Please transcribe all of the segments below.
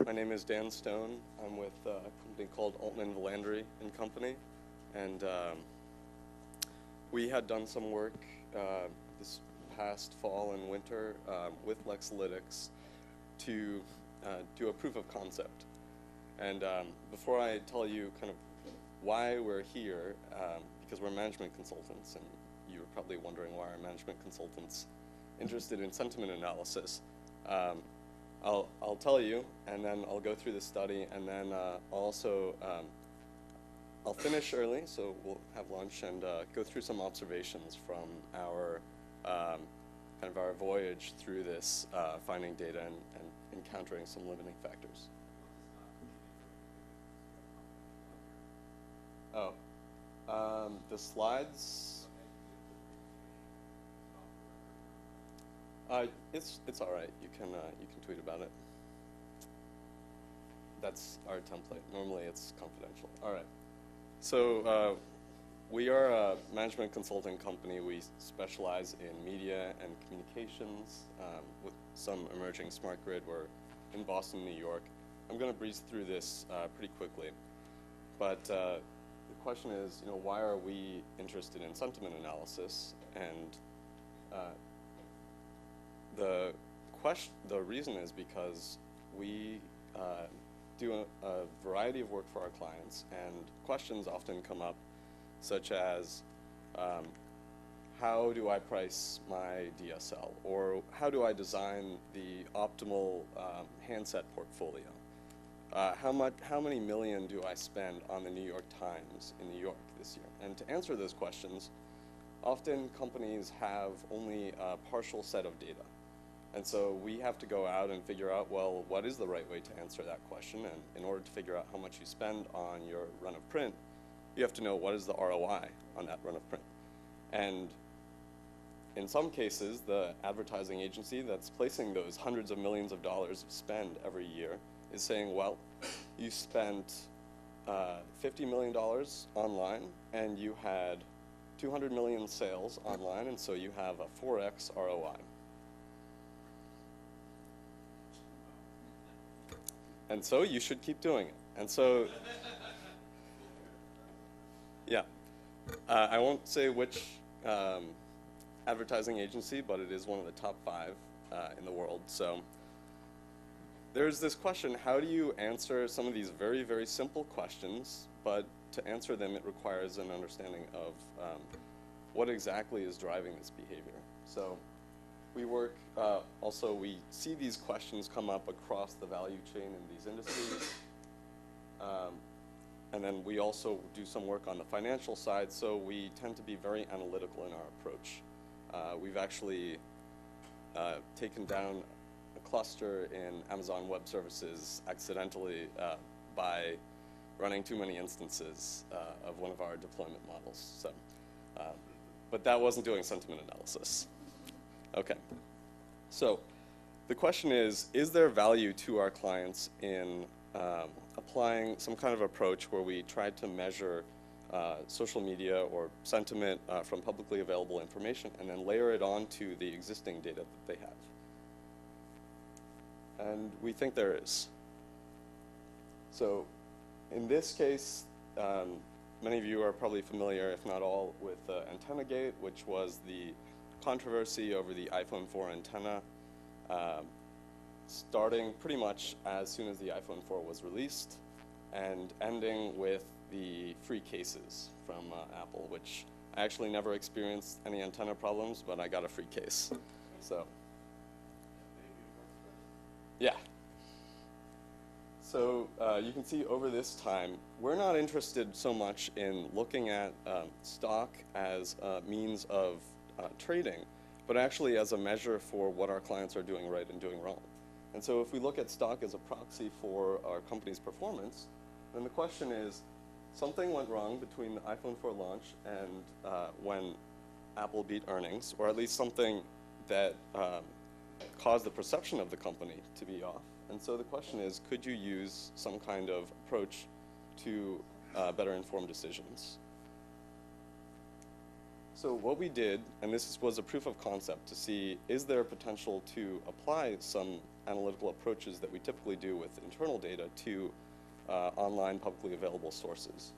My name is Dan Stone. I'm with a company called Altman, Vilandrie and Company. And we had done some work this past fall and winter with Lexalytics to do a proof of concept. And before I tell you kind of why we're here, because we're management consultants, and you're probably wondering why are management consultants interested in sentiment analysis. I'll tell you, and then I'll go through the study, and then I'll finish early, so we'll have lunch and go through some observations from our kind of our voyage through this, finding data and encountering some limiting factors. Oh, the slides. It's all right. You can tweet about it. That's our template. Normally it's confidential. All right. So we are a management consulting company. We specialize in media and communications with some emerging smart grid. We're in Boston, New York. I'm going to breeze through this pretty quickly, but the question is, why are we interested in sentiment analysis? And the reason is because we do a variety of work for our clients, and questions often come up, such as how do I price my DSL, or how do I design the optimal handset portfolio? How many million do I spend on the New York Times in New York this year? And to answer those questions, often companies have only a partial set of data. And so we have to go out and figure out, well, what is the right way to answer that question? And in order to figure out how much you spend on your run of print, you have to know what is the ROI on that run of print. And in some cases, the advertising agency that's placing those hundreds of millions of dollars of spend every year is saying, well, you spent $50 million online, and you had 200 million sales online, and so you have a 4x ROI. And so you should keep doing it. And so, yeah. I won't say which advertising agency, but it is one of the top 5 in the world. So there's this question, how do you answer some of these very, very simple questions, but to answer them, it requires an understanding of what exactly is driving this behavior. So we work, also we see these questions come up across the value chain in these industries. And then we also do some work on the financial side, so we tend to be very analytical in our approach. We've actually taken down a cluster in Amazon Web Services accidentally by running too many instances of one of our deployment models. So, but that wasn't doing sentiment analysis. Okay, so the question is there value to our clients in applying some kind of approach where we try to measure social media or sentiment from publicly available information and then layer it onto the existing data that they have? And we think there is. So in this case, many of you are probably familiar, if not all, with Antennagate, which was the controversy over the iPhone 4 antenna, starting pretty much as soon as the iPhone 4 was released and ending with the free cases from Apple, which I actually never experienced any antenna problems, but I got a free case. So, yeah. So you can see over this time, we're not interested so much in looking at stock as a means of trading, but actually as a measure for what our clients are doing right and doing wrong. And so if we look at stock as a proxy for our company's performance, then the question is, something went wrong between the iPhone 4 launch and when Apple beat earnings, or at least something that caused the perception of the company to be off. And so the question is, could you use some kind of approach to better inform decisions? So what we did, and this was a proof of concept to see, is there a potential to apply some analytical approaches that we typically do with internal data to online publicly available sources.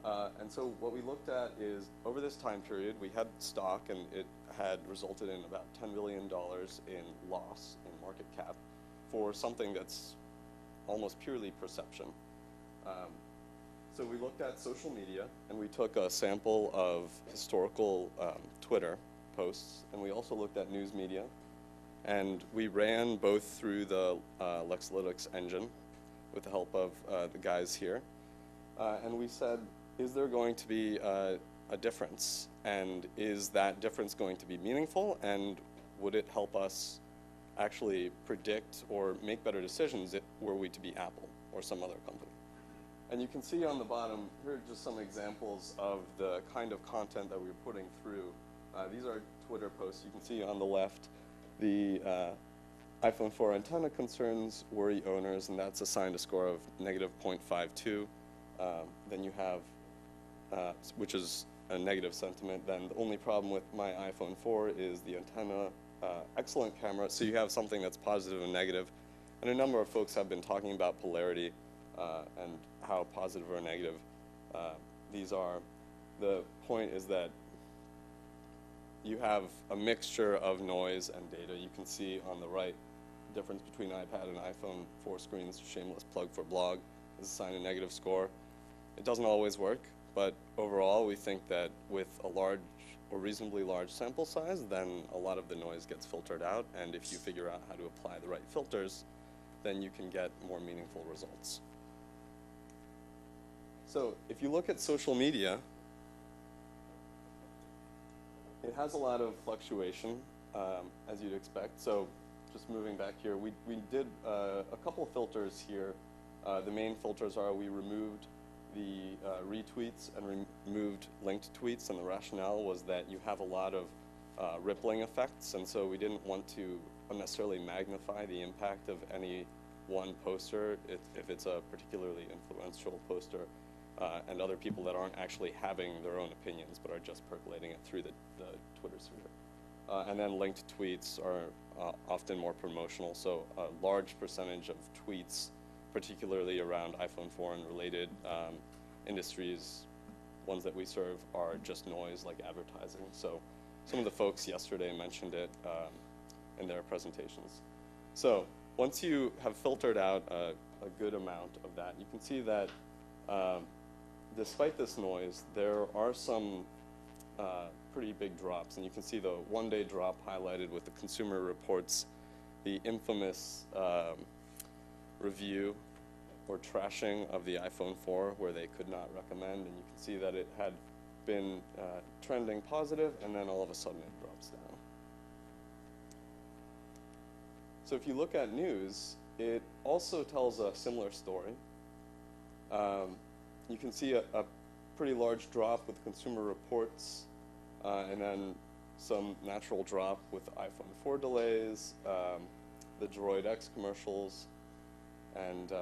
And so what we looked at is, over this time period, we had stock, and it had resulted in about $10 billion in loss in market cap for something that's almost purely perception. So we looked at social media, and we took a sample of historical Twitter posts, and we also looked at news media, and we ran both through the Lexalytics engine with the help of the guys here, and we said, is there going to be a difference, and is that difference going to be meaningful, and would it help us actually predict or make better decisions were we to be Apple or some other company? And you can see on the bottom, here are just some examples of the kind of content that we're putting through. These are Twitter posts. You can see on the left, the iPhone 4 antenna concerns worry owners, and that's assigned a score of -0.52. Then you have, which is a negative sentiment. Then the only problem with my iPhone 4 is the antenna, excellent camera. So you have something that's positive and negative. And a number of folks have been talking about polarity and how positive or negative these are. The point is that you have a mixture of noise and data. You can see on the right difference between iPad and iPhone 4 screens. Shameless plug for blog is assigned a negative score. It doesn't always work, but overall we think that with a large or reasonably large sample size, then a lot of the noise gets filtered out, and if you figure out how to apply the right filters, then you can get more meaningful results. So if you look at social media, it has a lot of fluctuation, as you'd expect. So just moving back here, we did a couple of filters here. The main filters are we removed the retweets and removed linked tweets, and the rationale was that you have a lot of rippling effects, and so we didn't want to unnecessarily magnify the impact of any one poster if it's a particularly influential poster, and other people that aren't actually having their own opinions but are just percolating it through the Twitter sphere. And then linked tweets are often more promotional, so a large percentage of tweets, particularly around iPhone 4 and related industries, ones that we serve, are just noise, like advertising. So some of the folks yesterday mentioned it in their presentations. So once you have filtered out a good amount of that, you can see that despite this noise, there are some pretty big drops. And you can see the one-day drop highlighted with the Consumer Reports, the infamous review or trashing of the iPhone 4 where they could not recommend, and you can see that it had been trending positive, and then all of a sudden it drops down. So if you look at news, it also tells a similar story. You can see a pretty large drop with Consumer Reports, and then some natural drop with iPhone 4 delays, the Droid X commercials, and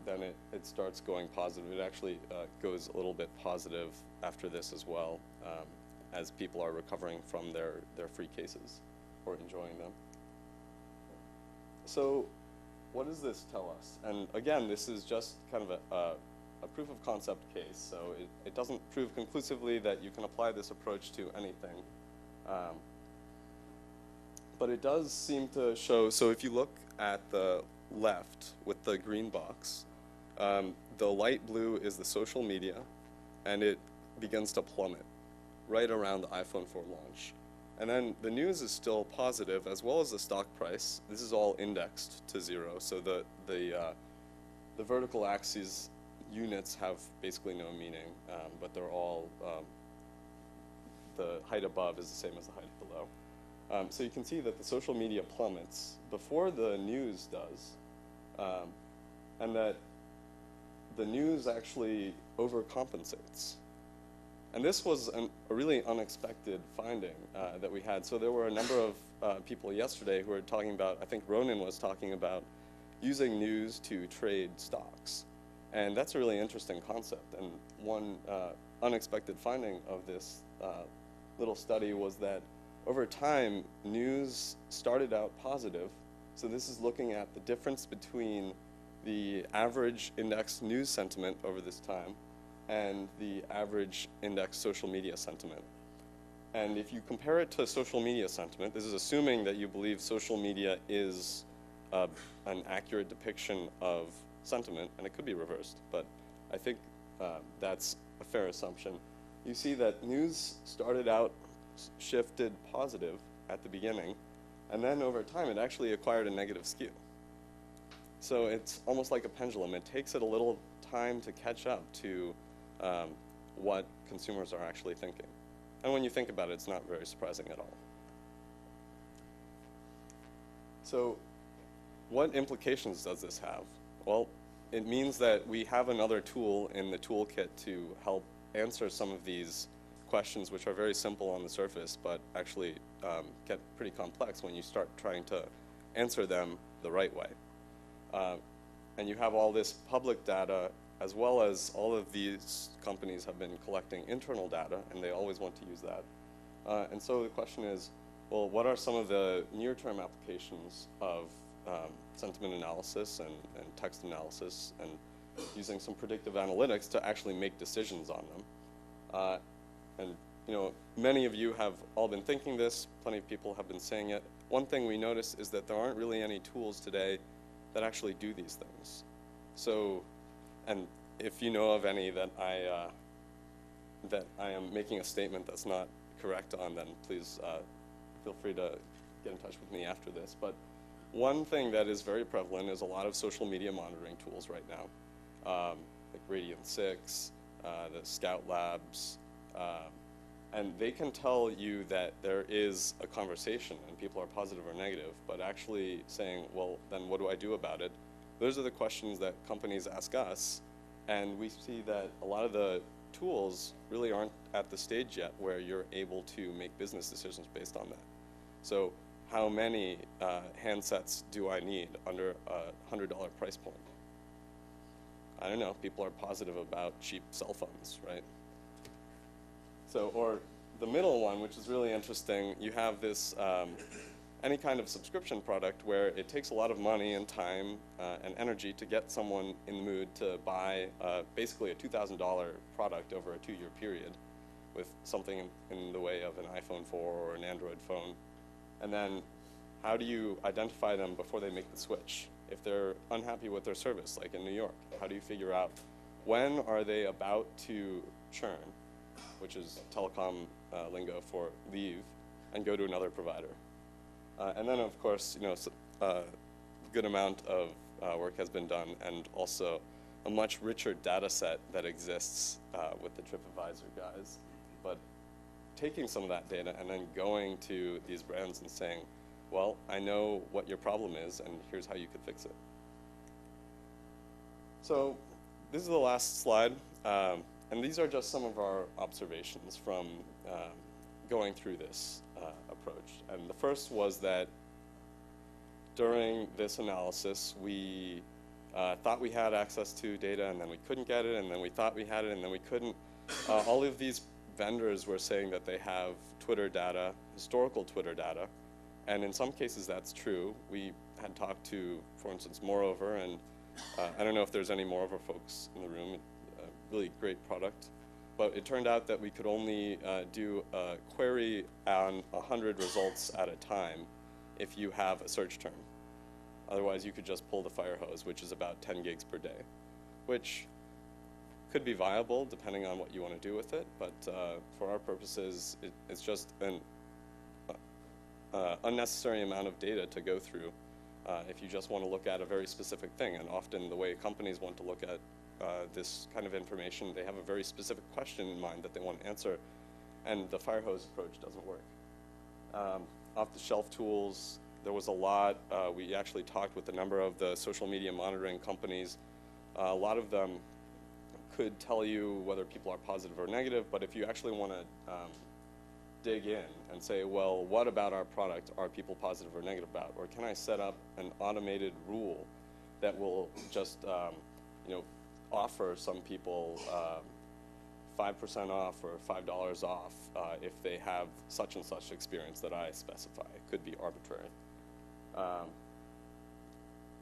then it starts going positive. It actually goes a little bit positive after this as well, as people are recovering from their free cases or enjoying them. So what does this tell us? And again, this is just kind of a proof of concept case, so it doesn't prove conclusively that you can apply this approach to anything. But it does seem to show, so if you look at the left with the green box, the light blue is the social media, and it begins to plummet right around the iPhone 4 launch. And then the news is still positive, as well as the stock price. This is all indexed to 0, so the vertical axes units have basically no meaning, but they're all, the height above is the same as the height below. So you can see that the social media plummets before the news does, and that the news actually overcompensates. And this was a really unexpected finding that we had. So there were a number of people yesterday who were talking about, I think Ronan was talking about, using news to trade stocks. And that's a really interesting concept. And one unexpected finding of this little study was that over time, news started out positive, So this is looking at the difference between the average index news sentiment over this time and the average index social media sentiment. And if you compare it to social media sentiment, this is assuming that you believe social media is an accurate depiction of sentiment, and it could be reversed, but I think that's a fair assumption. You see that news started out shifted positive at the beginning, and then over time it actually acquired a negative skew. So it's almost like a pendulum. It takes it a little time to catch up to what consumers are actually thinking. And when you think about it, it's not very surprising at all. So what implications does this have? Well, it means that we have another tool in the toolkit to help answer some of these questions, which are very simple on the surface, but actually get pretty complex when you start trying to answer them the right way. And you have all this public data, as well as all of these companies have been collecting internal data, and they always want to use that. And so the question is, well, what are some of the near-term applications of sentiment analysis and text analysis, and using some predictive analytics to actually make decisions on them? And you know, many of you have all been thinking this, plenty of people have been saying it. One thing we notice is that there aren't really any tools today that actually do these things. So, and if you know of any that I am making a statement that's not correct on, then please feel free to get in touch with me after this. But one thing that is very prevalent is a lot of social media monitoring tools right now, like Radiant 6, the Scout Labs, and they can tell you that there is a conversation and people are positive or negative, but actually saying, well, then what do I do about it? Those are the questions that companies ask us, and we see that a lot of the tools really aren't at the stage yet where you're able to make business decisions based on that. So how many handsets do I need under a $100 price point? I don't know, people are positive about cheap cell phones, right? So, or the middle one, which is really interesting, you have this, any kind of subscription product where it takes a lot of money and time and energy to get someone in the mood to buy basically a $2,000 product over a 2-year period with something in the way of an iPhone 4 or an Android phone. And then how do you identify them before they make the switch? If they're unhappy with their service, like in New York, how do you figure out when are they about to churn, which is telecom lingo for leave, and go to another provider? And then, of course, you know, a good amount of work has been done, and also a much richer data set that exists with the TripAdvisor guys. But taking some of that data and then going to these brands and saying, well, I know what your problem is, and here's how you could fix it. So this is the last slide. And these are just some of our observations from going through this approach. And the first was that during this analysis, we thought we had access to data, and then we couldn't get it, and then we thought we had it, and then we couldn't. All of these vendors were saying that they have Twitter data, historical Twitter data, and in some cases that's true. We had talked to, for instance, Moreover, and I don't know if there's any Moreover folks in the room. Really great product, but it turned out that we could only do a query on 100 results at a time if you have a search term. Otherwise, you could just pull the fire hose, which is about 10 gigs per day, which could be viable depending on what you want to do with it, but for our purposes, it's just an unnecessary amount of data to go through if you just want to look at a very specific thing. And often the way companies want to look at this kind of information, they have a very specific question in mind that they want to answer, and the fire hose approach doesn't work. Off-the-shelf tools, there was a lot. We actually talked with a number of the social media monitoring companies. A lot of them could tell you whether people are positive or negative, but if you actually want to dig in and say, well, what about our product are people positive or negative about? Or can I set up an automated rule that will just you know, offer some people 5% off or $5 off if they have such and such experience that I specify. It could be arbitrary.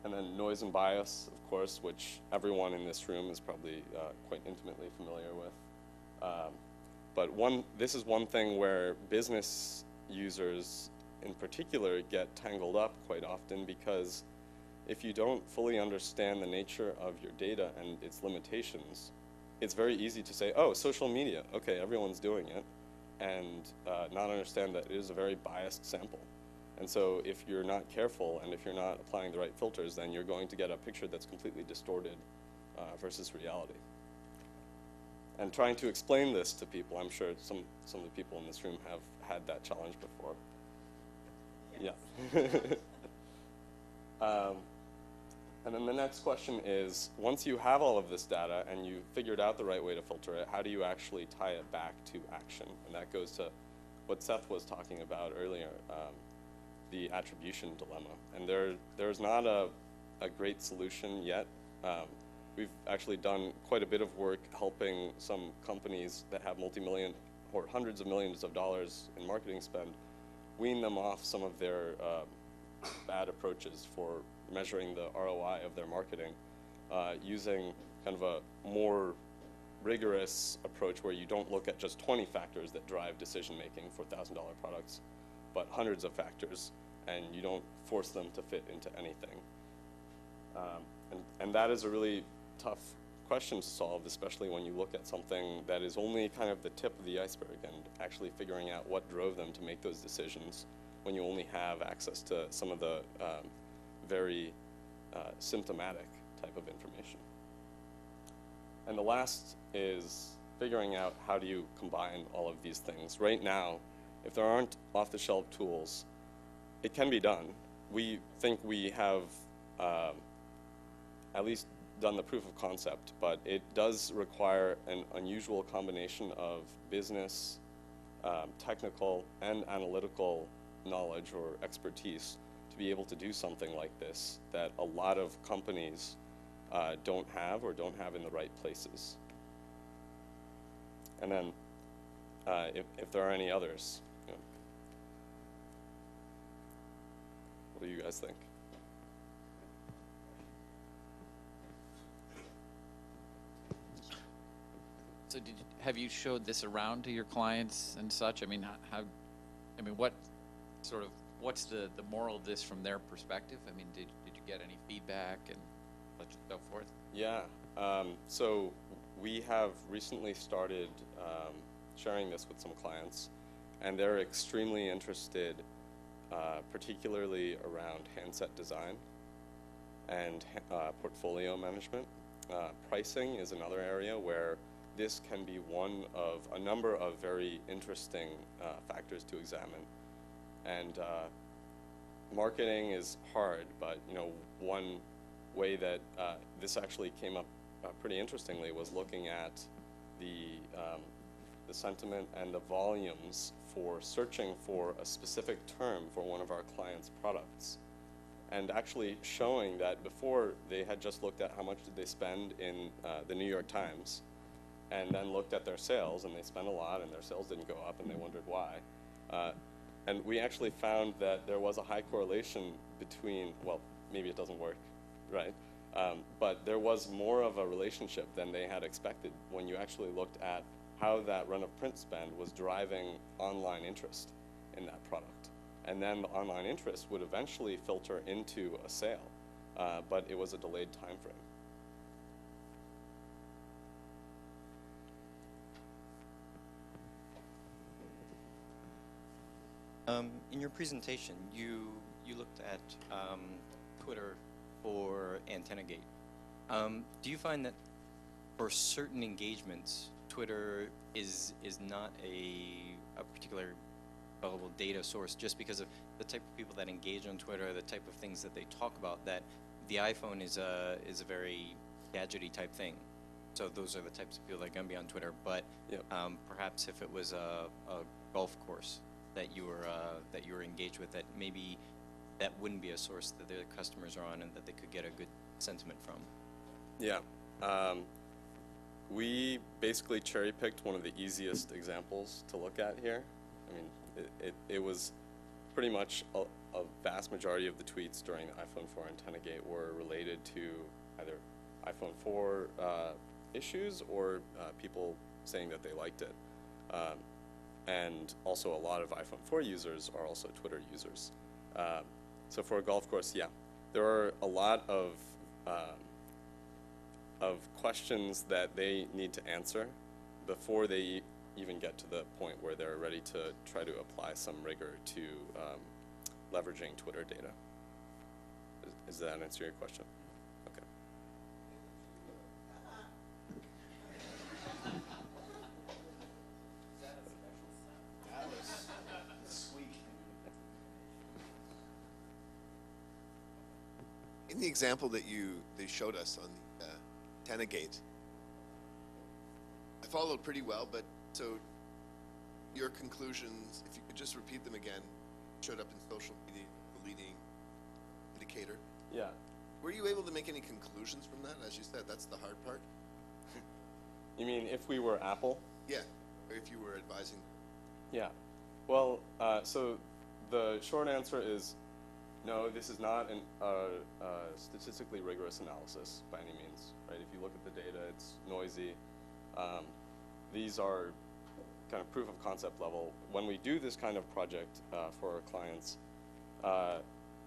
And then noise and bias, of course, which everyone in this room is probably quite intimately familiar with. But this is one thing where business users in particular get tangled up quite often, because if you don't fully understand the nature of your data and its limitations, it's very easy to say, oh, social media, okay, everyone's doing it, and not understand that it is a very biased sample. And so if you're not careful and if you're not applying the right filters, then you're going to get a picture that's completely distorted versus reality. And trying to explain this to people, I'm sure some of the people in this room have had that challenge before. Yeah. And then the next question is, once you have all of this data and you've figured out the right way to filter it, how do you actually tie it back to action? And that goes to what Seth was talking about earlier, the attribution dilemma. And there's not a great solution yet. We've actually done quite a bit of work helping some companies that have multi-million or hundreds of millions of dollars in marketing spend, wean them off some of their bad approaches for measuring the ROI of their marketing, using kind of a more rigorous approach where you don't look at just 20 factors that drive decision making for $1,000 products, but hundreds of factors, and you don't force them to fit into anything. And that is a really tough question to solve, especially when you look at something that is only kind of the tip of the iceberg, and actually figuring out what drove them to make those decisions when you only have access to some of the very symptomatic type of information. And the last is figuring out how do you combine all of these things. Right now, if there aren't off-the-shelf tools, it can be done. We think we have at least done the proof of concept, but it does require an unusual combination of business, technical, and analytical knowledge or expertise to be able to do something like this that a lot of companies don't have or don't have in the right places. And then if there are any others, you know, what do you guys think? So have you showed this around to your clients and such? I mean, what's the moral of this from their perspective? I mean, did you get any feedback and so forth? Yeah, so we have recently started sharing this with some clients, and they're extremely interested, particularly around handset design and portfolio management. Pricing is another area where this can be one of a number of very interesting factors to examine. And marketing is hard, but one way that this actually came up pretty interestingly was looking at the sentiment and the volumes for searching for a specific term for one of our clients' products, and actually showing that before they had just looked at how much did they spend in the New York Times, and then looked at their sales, and they spent a lot, and their sales didn't go up, and they wondered why. And we actually found that there was a high correlation between, well, maybe it doesn't work, right? But there was more of a relationship than they had expected when you actually looked at how that run of print spend was driving online interest in that product. And then the online interest would eventually filter into a sale, but it was a delayed time frame. In your presentation, you looked at Twitter for Antennagate. Do you find that for certain engagements, Twitter is not a particular valuable data source just because of the type of people that engage on Twitter, the type of things that they talk about, that the iPhone is a very gadgety type thing? So those are the types of people that are going to be on Twitter. But Yep. Perhaps if it was a golf course that you were engaged with, that maybe that wouldn't be a source that their customers are on and that they could get a good sentiment from. Yeah. We basically cherry-picked one of the easiest examples to look at here. I mean, it was pretty much a vast majority of the tweets during the iPhone 4 Antennagate were related to either iPhone 4 issues or people saying that they liked it. And also a lot of iPhone 4 users are also Twitter users. So for a golf course, yeah, there are a lot of questions that they need to answer before they even get to the point where they're ready to try to apply some rigor to leveraging Twitter data. Does that answer your question? Okay. In the example that they showed us on the Antennagate, I followed pretty well, but so your conclusions, if you could just repeat them again, showed up in social media, the leading indicator. Yeah. Were you able to make any conclusions from that? As you said, that's the hard part. You mean if we were Apple? Yeah, or if you were advising. Yeah. Well, so the short answer is no, this is not a statistically rigorous analysis by any means, right? If you look at the data, it's noisy. These are kind of proof of concept level. When we do this kind of project for our clients,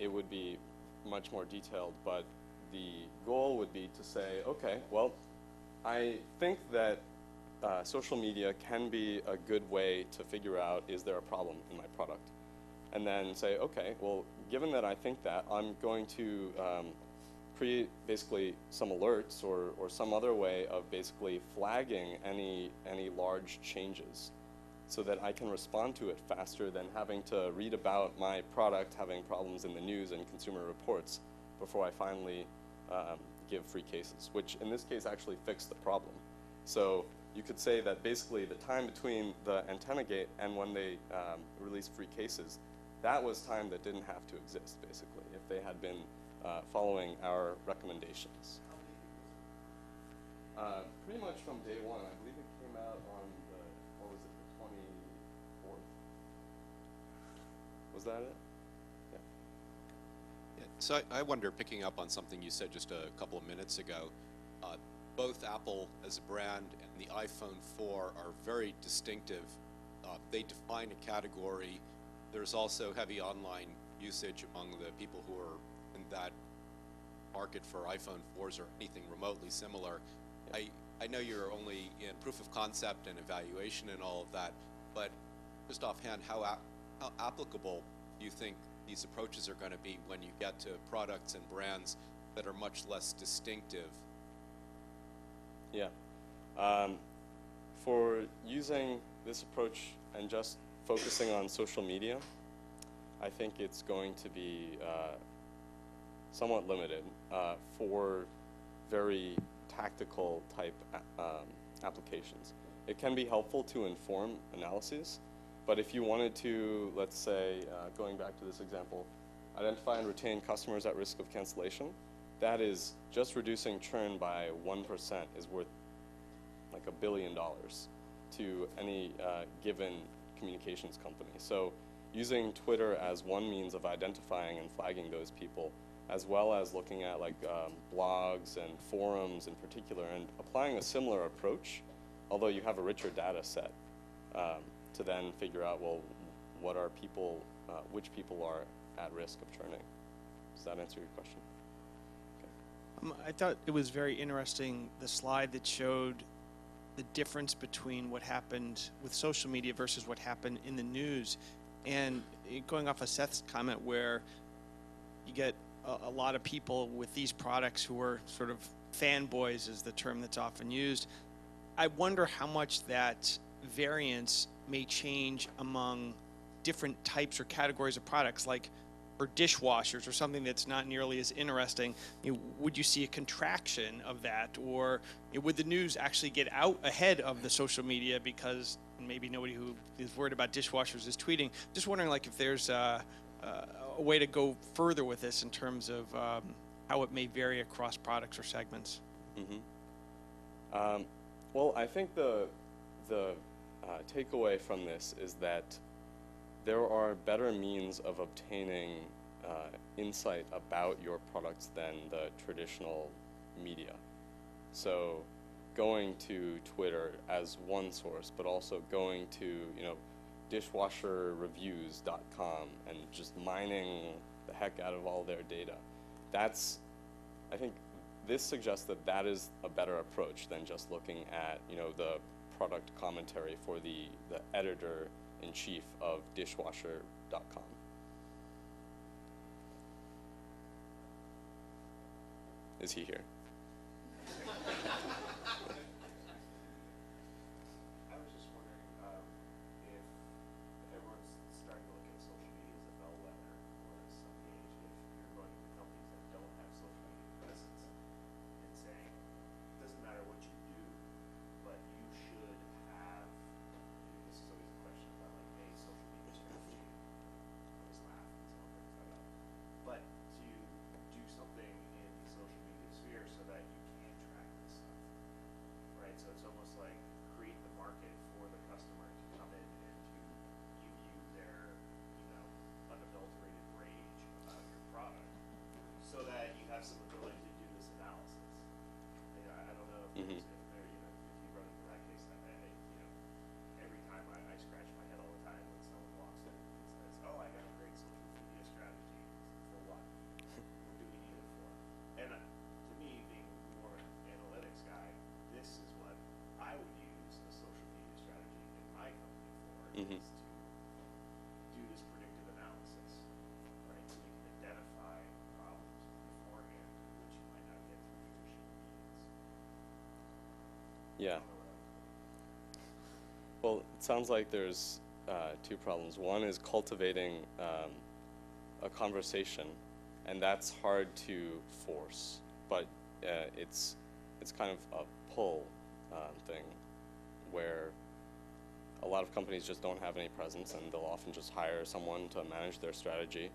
it would be much more detailed, but the goal would be to say, okay, well, I think that social media can be a good way to figure out, is there a problem in my product? And then say, okay, well, given that I think that, I'm going to create basically some alerts or some other way of basically flagging any large changes so that I can respond to it faster than having to read about my product having problems in the news and consumer reports before I finally give free cases, which in this case actually fixed the problem. So you could say that basically the time between the Antennagate and when they released free cases, that was time that didn't have to exist, basically, if they had been following our recommendations. Pretty much from day one. I believe it came out on the, what was it, the 24th? Was that it? Yeah. Yeah, so I wonder, picking up on something you said just a couple of minutes ago, both Apple as a brand and the iPhone 4 are very distinctive. They define a category. There's also heavy online usage among the people who are in that market for iPhone 4s or anything remotely similar. I know you're only in proof of concept and evaluation and all of that, but just offhand, how applicable do you think these approaches are going to be when you get to products and brands that are much less distinctive? Yeah. For using this approach and just focusing on social media, I think it's going to be somewhat limited for very tactical type applications. It can be helpful to inform analyses, but if you wanted to, let's say, going back to this example, identify and retain customers at risk of cancellation, that is just reducing churn by 1% is worth like $1 billion to any given communications company. So using Twitter as one means of identifying and flagging those people, as well as looking at like blogs and forums in particular, and applying a similar approach, although you have a richer data set to then figure out, well, what are people, which people are at risk of churning. Does that answer your question? I thought it was very interesting, the slide that showed the difference between what happened with social media versus what happened in the news. And going off of Seth's comment, where you get a lot of people with these products who are sort of fanboys, is the term that's often used. I wonder how much that variance may change among different types or categories of products, like for dishwashers or something that's not nearly as interesting. Would you see a contraction of that, or would the news actually get out ahead of the social media because maybe nobody who is worried about dishwashers is tweeting? Just wondering, like, if there's a way to go further with this in terms of how it may vary across products or segments. Mm-hmm. Well, I think the takeaway from this is that there are better means of obtaining insight about your products than the traditional media. So going to Twitter as one source, but also going to, you know, dishwasherreviews.com and just mining the heck out of all their data. That's, I think this suggests that that is a better approach than just looking at, you know, the product commentary for the editor-in-chief of dishwasher.com. Is he here? I was just wondering if everyone's starting to look at social media as a bellwether or as some gauge, if you're going to companies that don't have social media presence and saying, it doesn't matter what you do, but you should have, this is always a question about like a social media strategy. I always laugh when someone brings that up. But to do something in the social media sphere so that you can track this stuff, right? So it's almost like create the market for the customer to come in and to give you their, you know, unadulterated rage about your product, so that you have some ability to do this analysis. You know, I don't know if Mhm. if there, you know, if you run into that case, you know, every time I scratch my head all the time when someone walks in and says, "Oh, I got a great social media strategy." For what? What do we need it for? And to me, being more an analytics guy, this is what I would use a social media strategy in my company for, Mhm. is to do this predictive analysis, right? So we can identify problems beforehand, which you might not get through traditional means. Yeah. Well, it sounds like there's two problems. One is cultivating a conversation, and that's hard to force, but it's kind of a pull thing where a lot of companies just don't have any presence, and they'll often just hire someone to manage their strategy,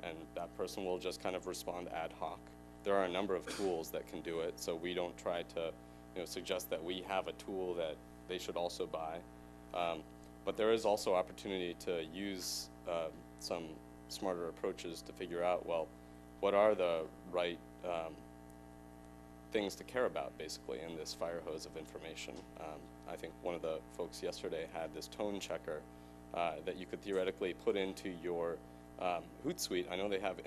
and that person will just kind of respond ad hoc. There are a number of tools that can do it, so we don't try to, you know, suggest that we have a tool that they should also buy. But there is also opportunity to use some smarter approaches to figure out, well, what are the right things to care about, basically, in this fire hose of information. I think one of the folks yesterday had this tone checker that you could theoretically put into your Hootsuite. I know they have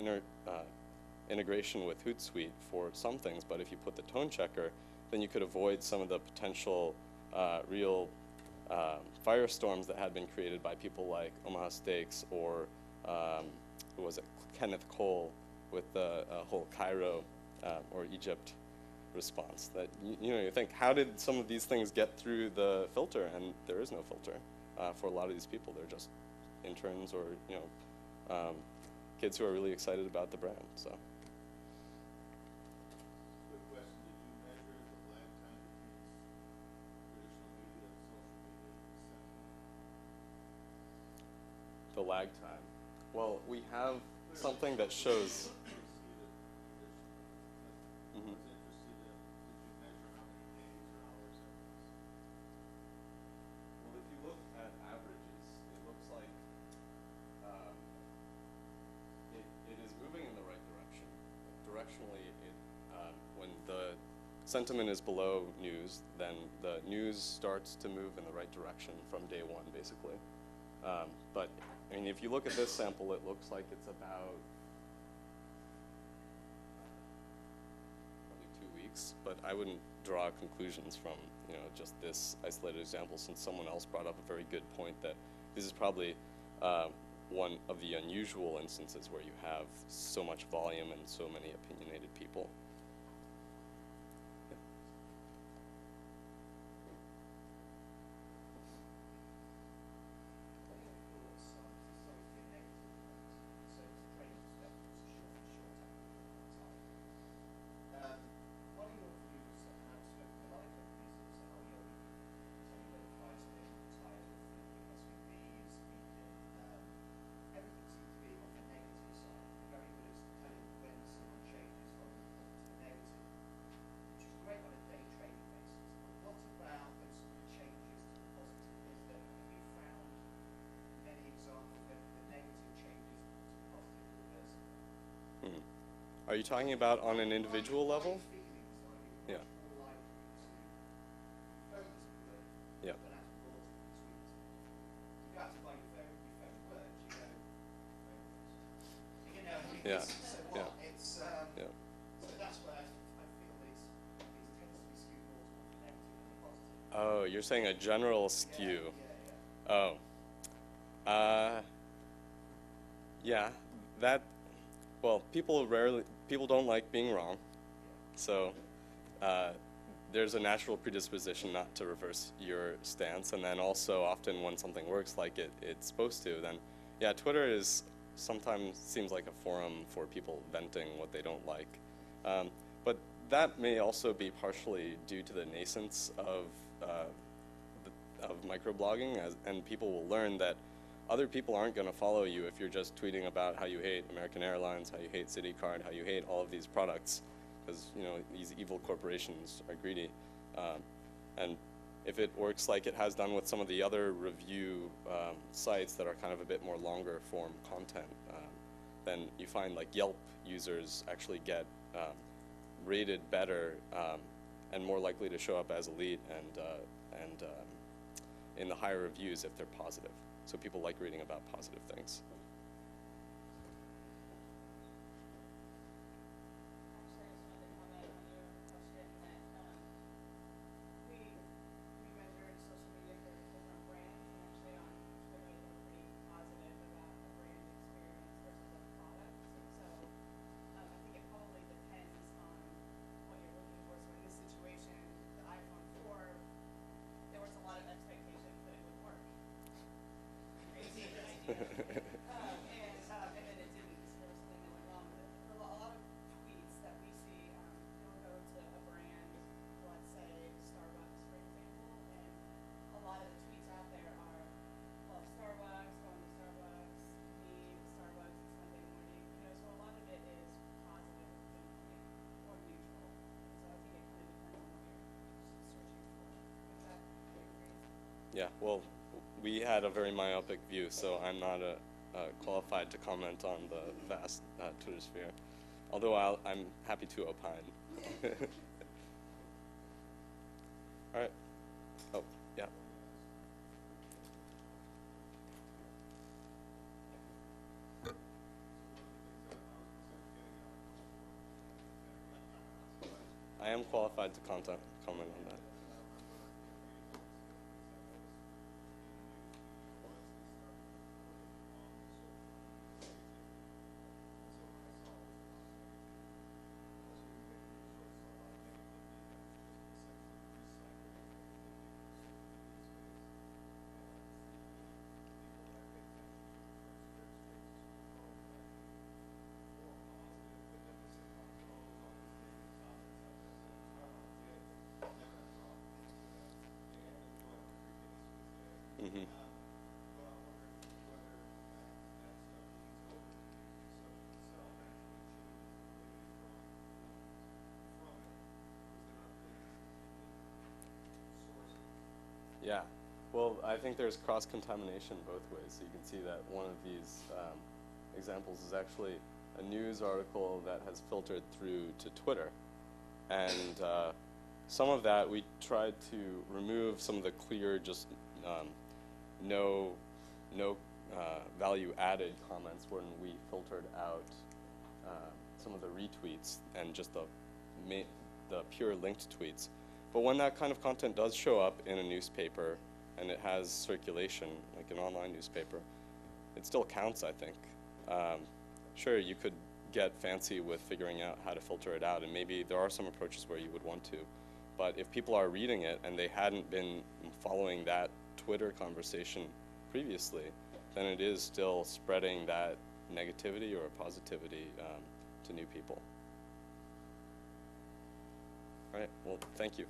integration with Hootsuite for some things, but if you put the tone checker, then you could avoid some of the potential real firestorms that had been created by people like Omaha Steaks or who was it, Kenneth Cole, with the whole Cairo or Egypt response. That you know, you think, how did some of these things get through the filter? And there is no filter for a lot of these people. They're just interns or, you know, kids who are really excited about the brand. So. Quick question, did you measure the lag time between traditional media and social media assessment? The lag time. Well, we have something that shows. I was interested in, did you measure how many days or hours that was? Well, if you look at averages, it looks like it is moving in the right direction. Directionally, when the sentiment is below news, then the news starts to move in the right direction from day one, basically. But I mean, if you look at this sample, it looks like it's about probably 2 weeks. But I wouldn't draw conclusions from, you know, just this isolated example, since someone else brought up a very good point that this is probably one of the unusual instances where you have so much volume and so many opinionated people. What are your views, and I've spoken to a lot of companies that say, oh, yeah, we can tell you where the price of tires or fleeting SUVs, everything seems to be on the negative side. Very good at telling when someone changes from Are you talking about on an individual level? Yeah. Yeah. Yeah. Yeah. Yeah. So that's where I feel it tends to be skewed more towards the negative than the positive. Oh, you're saying a general skew. Yeah. Oh. Yeah, that, well, people don't like being wrong. So, there's a natural predisposition not to reverse your stance. And then also often when something works like it's supposed to, then, yeah, Twitter sometimes seems like a forum for people venting what they don't like. But that may also be partially due to the nascence of microblogging, and people will learn that other people aren't going to follow you if you're just tweeting about how you hate American Airlines, how you hate CitiCard, how you hate all of these products, because these evil corporations are greedy. And if it works like it has done with some of the other review sites that are kind of a bit more longer form content, then you find like Yelp users actually get rated better and more likely to show up as elite and in the higher reviews if they're positive. So people like reading about positive things. And then it didn't. There was something that went wrong. For a lot of tweets that we see, you'll go to a brand, let's say Starbucks, for example, and a lot of the tweets out there are, love Starbucks, going to Starbucks, need Starbucks, it's Sunday morning. So a lot of it is positive thinking or neutral. So I think it kind of depends on what you're searching for. With that, do you agree? Yeah, well, we had a very myopic view, so I'm not qualified to comment on the vast Twitter sphere, although I'm happy to opine. All right. Oh, yeah. I am qualified to comment on that. Mm-hmm. Yeah, well, I think there's cross-contamination both ways. So you can see that one of these examples is actually a news article that has filtered through to Twitter. And some of that we tried to remove some of the clear, just no value added comments when we filtered out some of the retweets and just the pure linked tweets. But when that kind of content does show up in a newspaper and it has circulation, like an online newspaper, it still counts, I think. Sure, you could get fancy with figuring out how to filter it out, and maybe there are some approaches where you would want to. But if people are reading it and they hadn't been following that Twitter conversation previously, then it is still spreading that negativity or positivity to new people. All right, well, thank you.